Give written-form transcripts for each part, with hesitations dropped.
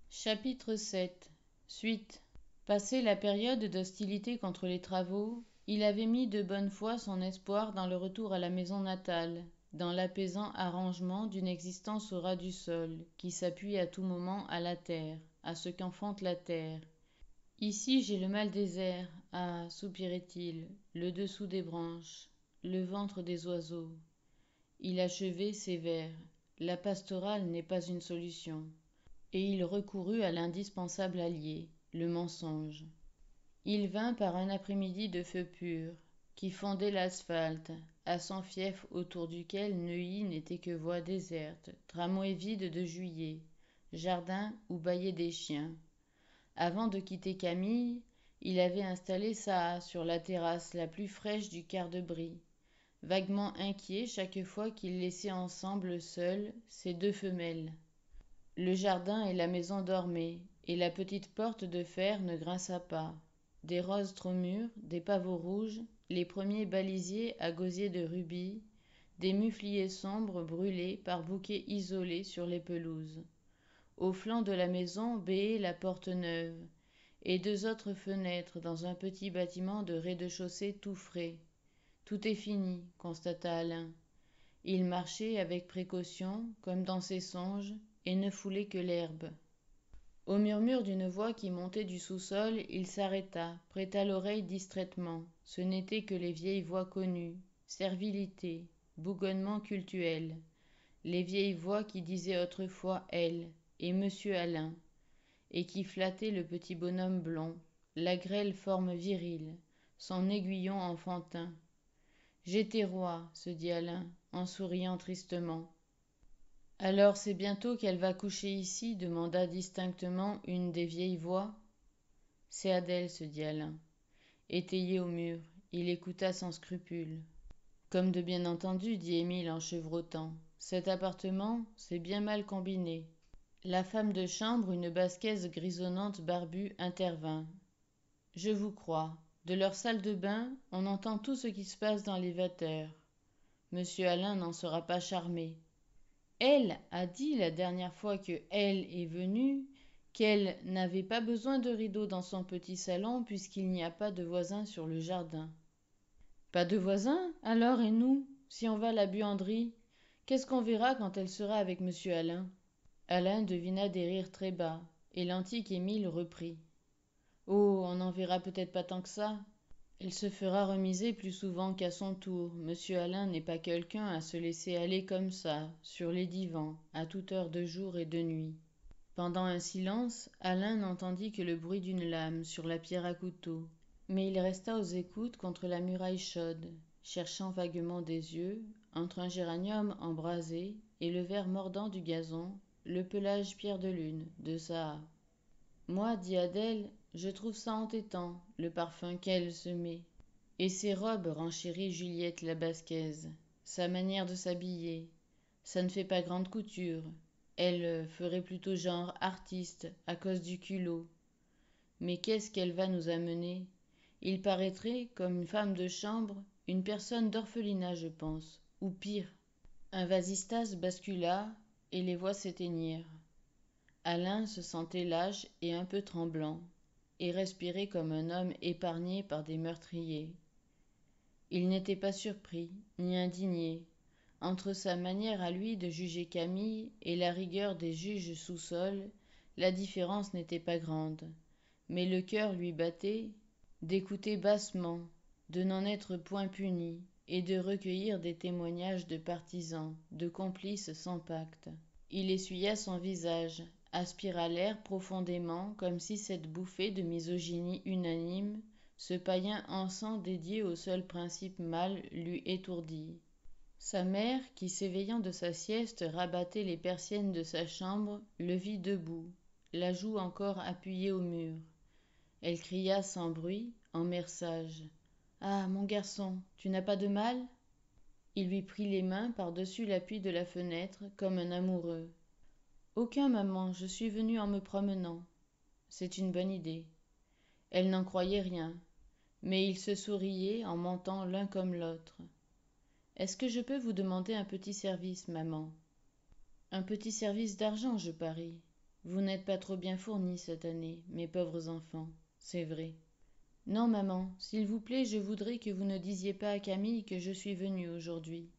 Chapitre 7. Suite. Passée la période d'hostilité contre les travaux, il avait mis de bonne foi son espoir dans le retour à la maison natale, dans l'apaisant arrangement d'une existence au ras du sol, qui s'appuie à tout moment à la terre, à ce qu'enfante la terre. Ici j'ai le mal des airs, ah, soupirait-il, le dessous des branches, le ventre des oiseaux. Il achevait ces vers. La pastorale n'est pas une solution. Et il recourut à l'indispensable allié, le mensonge. Il vint par un après-midi de feu pur, qui fondait l'asphalte, à son fief autour duquel Neuilly n'était que voie déserte, tramway vide de juillet, jardin où bâillaient des chiens. Avant de quitter Camille, il avait installé ça sur la terrasse la plus fraîche du quart de Brie, vaguement inquiet chaque fois qu'il laissait ensemble seules ces deux femelles. Le jardin et la maison dormaient, et la petite porte de fer ne grinça pas. Des roses trop mûres, des pavots rouges, les premiers balisiers à gosier de rubis, des mufliers sombres brûlés par bouquets isolés sur les pelouses. Au flanc de la maison béait la porte neuve, et deux autres fenêtres dans un petit bâtiment de rez-de-chaussée tout frais. Tout est fini, constata Alain. Il marchait avec précaution, comme dans ses songes, et ne foulait que l'herbe. Au murmure d'une voix qui montait du sous-sol, il s'arrêta, prêta l'oreille distraitement. Ce n'étaient que les vieilles voix connues, servilité, bougonnement cultuel, les vieilles voix qui disaient autrefois elle et Monsieur Alain, et qui flattaient le petit bonhomme blond, la grêle forme virile, son aiguillon enfantin. J'étais roi, se dit Alain, en souriant tristement. Alors c'est bientôt qu'elle va coucher ici demanda distinctement une des vieilles voix. C'est Adèle, se dit Alain. Étayé au mur, il écouta sans scrupule. Comme de bien entendu, dit Émile en chevrotant. Cet appartement, c'est bien mal combiné. La femme de chambre, une basquaise grisonnante barbue, intervint. Je vous crois. De leur salle de bain, on entend tout ce qui se passe dans les vapeurs. Monsieur Alain n'en sera pas charmé. Elle a dit la dernière fois que elle est venue qu'elle n'avait pas besoin de rideaux dans son petit salon puisqu'il n'y a pas de voisins sur le jardin. Pas de voisins? Alors et nous, si on va à la buanderie, qu'est-ce qu'on verra quand elle sera avec monsieur Alain? Alain devina des rires très bas, et l'antique Émile reprit. Oh, on n'en verra peut-être pas tant que ça. Elle se fera remiser plus souvent qu'à son tour. Monsieur Alain n'est pas quelqu'un à se laisser aller comme ça, sur les divans, à toute heure de jour et de nuit. Pendant un silence, Alain n'entendit que le bruit d'une lame sur la pierre à couteau. Mais il resta aux écoutes contre la muraille chaude, cherchant vaguement des yeux, entre un géranium embrasé et le vert mordant du gazon, le pelage pierre de lune de Saha. Moi, dit Adèle, je trouve ça entêtant, le parfum qu'elle se met. Et ses robes, renchérit Juliette la basquaise. Sa manière de s'habiller. Ça ne fait pas grande couture. Elle ferait plutôt genre artiste, à cause du culot. Mais qu'est-ce qu'elle va nous amener? Il paraîtrait, comme une femme de chambre, une personne d'orphelinat, je pense. Ou pire. Un vasistas bascula, et les voix s'éteignirent. Alain se sentait lâche et un peu tremblant, et respirait comme un homme épargné par des meurtriers. Il n'était pas surpris, ni indigné. Entre sa manière à lui de juger Camille et la rigueur des juges sous-sol, la différence n'était pas grande. Mais le cœur lui battait d'écouter bassement, de n'en être point puni, et de recueillir des témoignages de partisans, de complices sans pacte. Il essuya son visage, aspira l'air profondément, comme si cette bouffée de misogynie unanime, ce païen encens dédié au seul principe mâle, l'eût étourdi. Sa mère, qui s'éveillant de sa sieste rabattait les persiennes de sa chambre, le vit debout, la joue encore appuyée au mur. Elle cria sans bruit, en mère sage. « Ah, mon garçon, tu n'as pas de mal ?» Il lui prit les mains par-dessus l'appui de la fenêtre, comme un amoureux. « Aucun, maman, je suis venu en me promenant. » C'est une bonne idée. Elle n'en croyait rien. Mais ils se souriaient en mentant l'un comme l'autre. Est-ce que je peux vous demander un petit service, maman? Un petit service d'argent, je parie. Vous n'êtes pas trop bien fournis cette année, mes pauvres enfants, c'est vrai. Non, maman, s'il vous plaît, je voudrais que vous ne disiez pas à Camille que je suis venue aujourd'hui.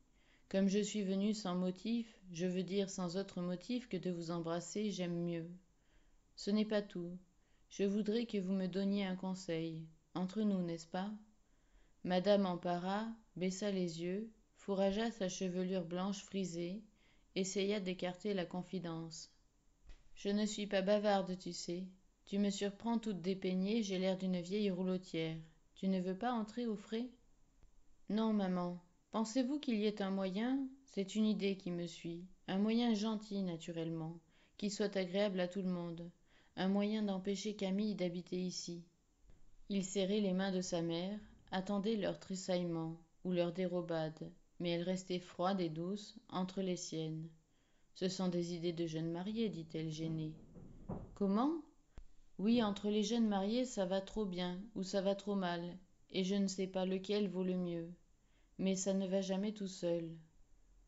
Comme je suis venue sans motif, je veux dire sans autre motif que de vous embrasser, j'aime mieux. Ce n'est pas tout. Je voudrais que vous me donniez un conseil. Entre nous, n'est-ce pas? Madame Empara baissa les yeux, fourragea sa chevelure blanche frisée, essaya d'écarter la confidence. Je ne suis pas bavarde, tu sais. Tu me surprends toute dépeignée, j'ai l'air d'une vieille roulotière. Tu ne veux pas entrer au frais? Non, maman. Pensez-vous qu'il y ait un moyen? C'est une idée qui me suit. Un moyen gentil, naturellement, qui soit agréable à tout le monde. Un moyen d'empêcher Camille d'habiter ici. Il serrait les mains de sa mère, attendait leur tressaillement ou leur dérobade, mais elle restait froide et douce entre les siennes. Ce sont des idées de jeunes mariés, dit-elle gênée. Comment? Oui, entre les jeunes mariés, ça va trop bien ou ça va trop mal, et je ne sais pas lequel vaut le mieux. Mais ça ne va jamais tout seul.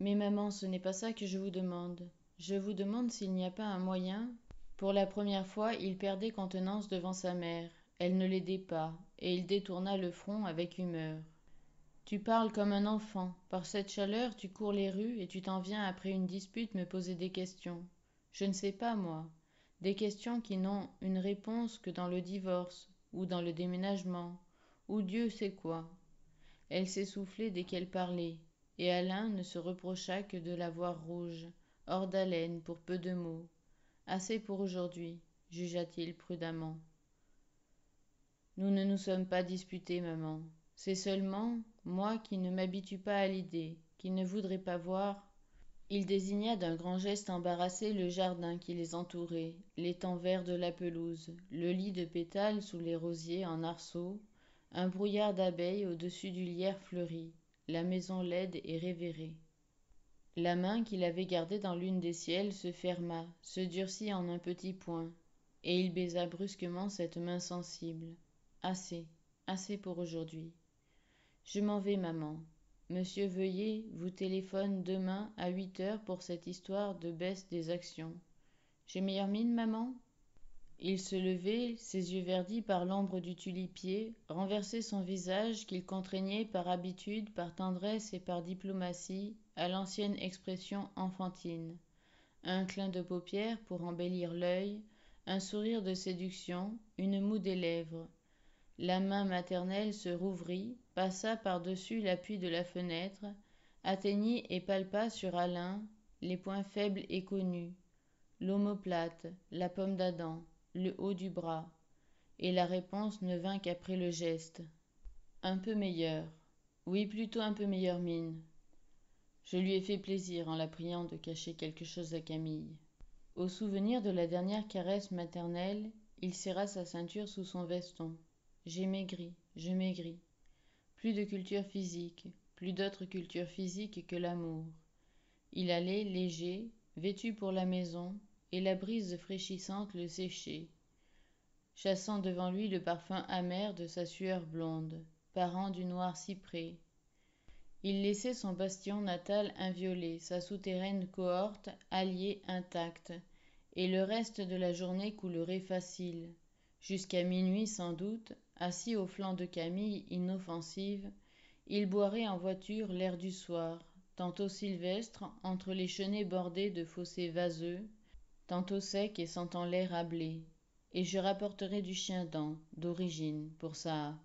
Mais maman, ce n'est pas ça que je vous demande. Je vous demande s'il n'y a pas un moyen. Pour la première fois, il perdait contenance devant sa mère. Elle ne l'aidait pas, et il détourna le front avec humeur. Tu parles comme un enfant. Par cette chaleur, tu cours les rues et tu t'en viens après une dispute me poser des questions. Je ne sais pas, moi. Des questions qui n'ont une réponse que dans le divorce, ou dans le déménagement, ou Dieu sait quoi. Elle s'essoufflait dès qu'elle parlait, et Alain ne se reprocha que de la voir rouge, hors d'haleine pour peu de mots. Assez pour aujourd'hui, jugea-t-il prudemment. Nous ne nous sommes pas disputés, maman. C'est seulement moi qui ne m'habitue pas à l'idée, qui ne voudrais pas voir. Il désigna d'un grand geste embarrassé le jardin qui les entourait, l'étang vert de la pelouse, le lit de pétales sous les rosiers en arceaux, un brouillard d'abeilles au-dessus du lierre fleuri, la maison laide et révérée. La main qu'il avait gardée dans l'une des ciels se ferma, se durcit en un petit point, et il baisa brusquement cette main sensible. Assez, assez pour aujourd'hui. Je m'en vais, maman. Monsieur Veuillet vous téléphone demain à 8 heures pour cette histoire de baisse des actions. J'ai meilleure mine, maman? Il se levait, ses yeux verdis par l'ombre du tulipier, renversait son visage qu'il contraignait par habitude, par tendresse et par diplomatie à l'ancienne expression enfantine. Un clin de paupières pour embellir l'œil, un sourire de séduction, une moue des lèvres. La main maternelle se rouvrit, passa par-dessus l'appui de la fenêtre, atteignit et palpa sur Alain les points faibles et connus, l'omoplate, la pomme d'Adam, le haut du bras, et la réponse ne vint qu'après le geste. Un peu meilleur. Oui, plutôt un peu meilleure mine. Je lui ai fait plaisir en la priant de cacher quelque chose à Camille. Au souvenir de la dernière caresse maternelle, il serra sa ceinture sous son veston. J'ai maigri, je maigris. Plus de culture physique, plus d'autre culture physique que l'amour. Il allait léger, vêtu pour la maison, et la brise fraîchissante le séchait, chassant devant lui le parfum amer de sa sueur blonde, parent du noir cyprès. Il laissait son bastion natal inviolé, sa souterraine cohorte alliée intacte, et le reste de la journée coulerait facile. Jusqu'à minuit sans doute, assis au flanc de Camille inoffensive, il boirait en voiture l'air du soir, tantôt sylvestre entre les chenets bordés de fossés vaseux, tantôt sec et sentant l'air à blé. Et je rapporterai du chien-dent, d'origine, pour ça.